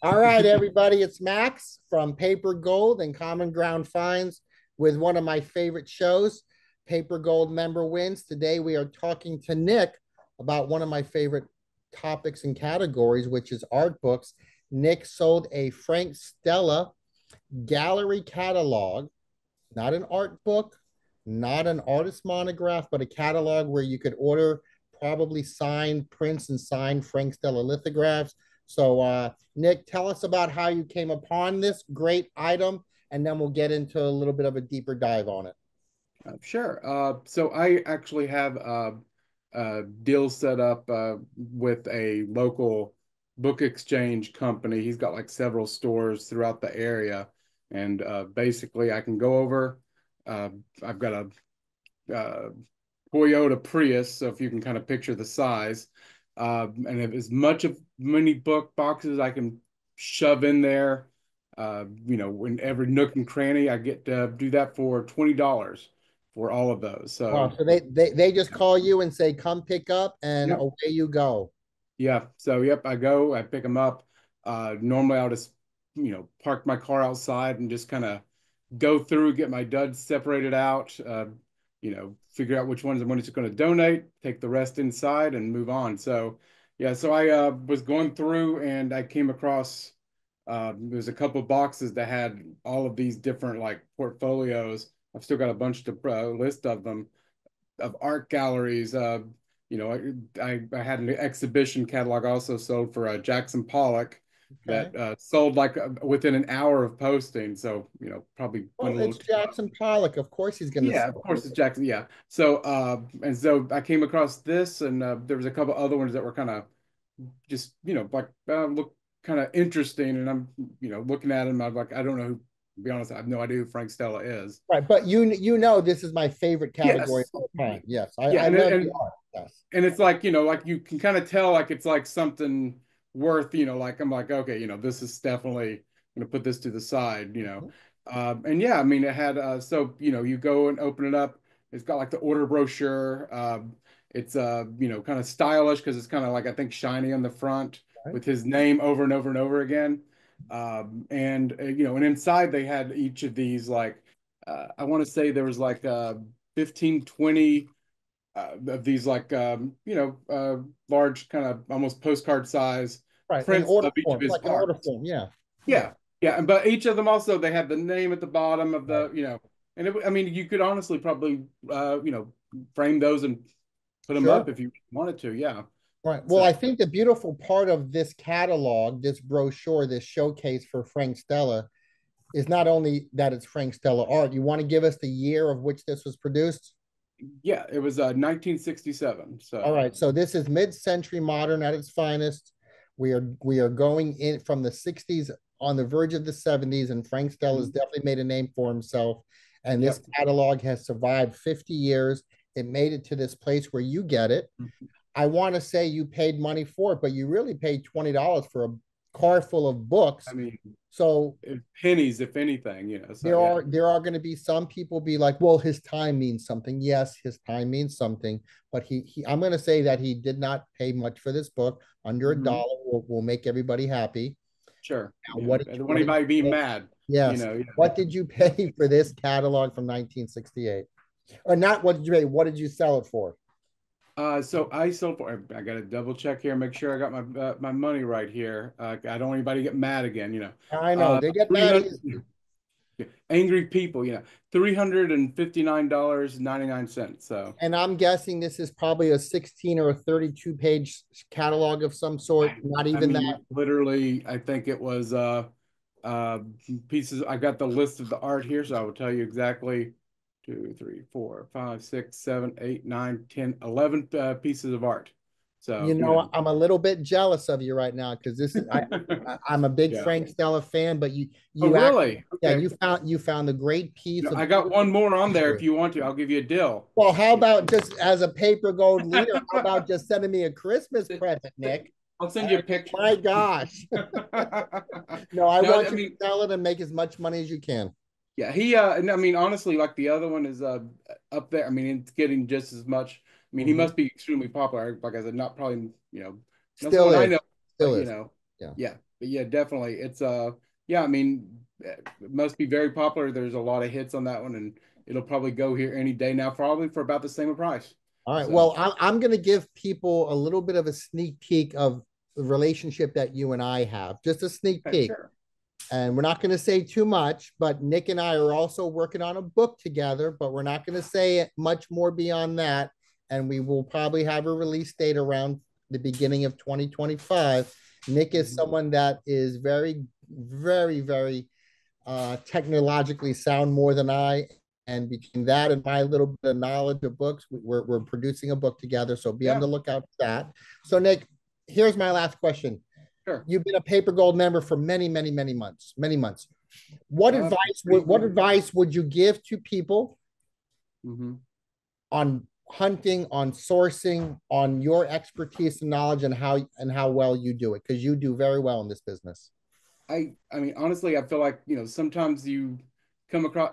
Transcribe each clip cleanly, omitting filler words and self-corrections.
All right, everybody, it's Max from Paper Gold and Common Ground Finds with one of my favorite shows, Paper Gold Member Wins. Today we are talking to Nick about one of my favorite topics and categories, which is art books. Nick sold a Frank Stella gallery catalog, not an art book, not an artist monograph, but a catalog where you could order probably signed prints and signed Frank Stella lithographs. So, Nick, tell us about how you came upon this great item, and then we'll get into a little bit of a deeper dive on it. Sure. So I actually have a deal set up with a local book exchange company. He's got like several stores throughout the area, and basically I can go over. Uh, I've got a Toyota Prius, so if you can kind of picture the size, and if as much of many book boxes I can shove in there, in every nook and cranny, I get to do that for $20 for all of those. Wow. So, So they just call you and say, come pick up, and yep, away you go. yeah. So, yep, I go, I pick them up. Normally, I'll just, park my car outside and just kind of go through, get my duds separated out, figure out which ones I'm just going to donate, take the rest inside, and move on. So, yeah, so I was going through and I came across there's a couple boxes that had all of these different like portfolios. I've still got a bunch to list of them of art galleries. I had an exhibition catalog also sold for Jackson Pollock Okay. that sold like within an hour of posting. So, probably went Well, a little it's too up. Jackson Pollock. Of course he's going to Yeah, of sell course it's Jackson. Yeah. So, and so I came across this, and there was a couple other ones that were kind of just, like look kind of interesting. And I'm, looking at them. I'm like, I don't know who, to be honest, I have no idea who Frank Stella is. Right, but you know this is my favorite category Yes. of all time. Yes, I, Yeah. I And, love the and, art. Yes. and it's like, like you can kind of tell like it's like something worth, like I'm like, okay, this is definitely gonna put this to the side. And yeah, I mean it had so you go and open it up, it's got like the order brochure. It's kind of stylish because it's kind of like I think shiny on the front Right. with his name over and over and over again. And inside they had each of these like I want to say there was like 15, 20 of these like large kind of almost postcard size Right. In prints order of each of form, his like an order art. form. Yeah. Yeah. Yeah, yeah, but each of them also they had the name at the bottom of Right. and I mean you could honestly probably frame those and put them up Sure. if you wanted to. Yeah. Right. Well, So I think the beautiful part of this catalog, this brochure, this showcase for Frank Stella is not only that it's Frank Stella art. You want to give us the year of which this was produced? yeah, it was 1967. All So right. So this is mid-century modern at its finest. We are going in from the 60s on the verge of the 70s, and Frank Stella has mhm, definitely made a name for himself. And this yep. catalog has survived 50 years. It made it to this place where you get it. I want to say you paid money for it, but you really paid $20 for a car full of books. I mean So pennies if anything, so there yeah. are there are going to be some people be like, well, his time means something. Yes, his time means something, but he I'm going to say that he did not pay much for this book. Under a Mhm. dollar will make everybody happy. Sure. Now, Yeah. I don't want what did anybody you being pay? mad, Yes, yeah. what did you pay for this catalog from 1968? Or not? What did you pay? What did you sell it for? So I sold for. I got to double check here, make sure I got my money right here. I don't want anybody to get mad again. I know they get Three mad hundred easy. angry people. $359.99. So And I'm guessing this is probably a 16 or a 32 page catalog of some sort. I Not I even that. mean, literally, I think it was uh pieces. I got the list of the art here, so I will tell you exactly. 2, 3, 4, 5, 6, 7, 8, 9, 10, 11 pieces of art. You So, know, I'm a little bit jealous of you right now because this is I'm a big yeah. Frank Stella fan, but you Oh, you actually really? yeah Okay. you found a great piece of I got one more on there if history. you want to. I'll give you a deal. Well, how about just as a paper gold leader? How about just sending me a Christmas present, Nick? I'll I send you a mean, picture. my gosh. No, I No, want I you to mean, sell it and make as much money as you can. yeah, and I mean, honestly, like the other one is up there. I mean, it's getting just as much. I mean, he Mhm. must be extremely popular. Like I said, not probably, not Still someone I is, know, still but is. Yeah. Yeah, but yeah, definitely. It's yeah, I mean, it must be very popular. There's a lot of hits on that one, and it'll probably go here any day now, probably for about the same price. All right. So, Well, I'm going to give people a little bit of a sneak peek of the relationship that you and I have, just a sneak okay, peek. sure. And we're not going to say too much, but Nick and I are also working on a book together, but we're not going to say much more beyond that. And we will probably have a release date around the beginning of 2025. Nick is Mhm. someone that is very, very, very technologically sound more than I. And between that and my little bit of knowledge of books, we're producing a book together. So be on Yeah, the lookout for that. So, Nick, here's my last question. sure. You've been a PaperGold member for many, many, many months, many months. Pretty What soon. advice would you give to people Hmm. on hunting, on sourcing, on your expertise and knowledge and how well you do it? Because you do very well in this business. I mean, honestly, I feel like, sometimes you come across,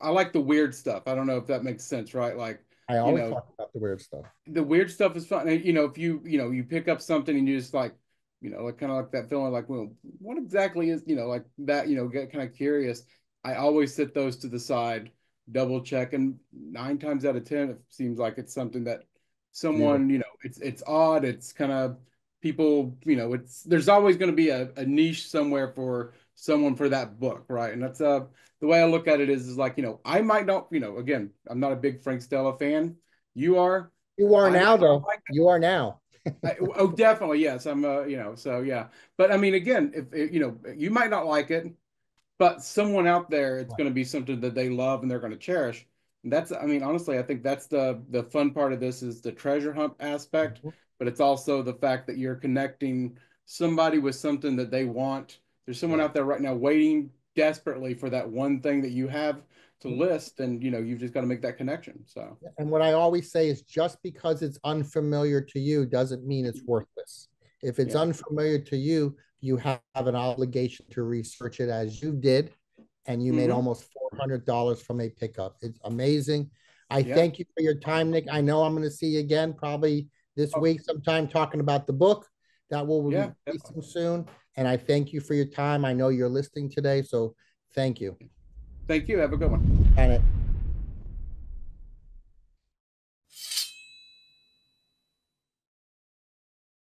I like the weird stuff. I don't know if that makes sense, right? Like, I you always know, talk about the weird stuff. the weird stuff is fun. And, if you pick up something and you just like, like kind of like that feeling like, well, what exactly is, like that, get kind of curious. I always set those to the side, double check, and 9 times out of 10, it seems like it's something that someone, Beautiful. it's odd. It's kind of people, there's always going to be a niche somewhere for someone for that book, right? And that's the way I look at it is like, I might not, again, I'm not a big Frank Stella fan. You are. You are I might now, not though. like You are now. oh, definitely, yes. I'm, so yeah. But I mean, again, if you might not like it, but someone out there, it's Right. going to be something that they love and they're going to cherish. And that's, I mean, honestly, I think that's the fun part of this is the treasure hunt aspect, Mhm. but it's also the fact that you're connecting somebody with something that they want. There's someone Yeah. out there right now waiting desperately for that one thing that you have to list, and you've just got to make that connection. So, And what I always say is just because it's unfamiliar to you doesn't mean it's worthless. If it's yeah, unfamiliar to you, you have an obligation to research it as you did, and you made hmm, almost $400 from a pickup. It's amazing. I yeah, thank you for your time, Nick. I know I'm going to see you again probably this oh, week sometime talking about the book that will be yeah, definitely. releasing soon. And I thank you for your time. I know you're listening today, so thank you. Thank you. Have a good one. And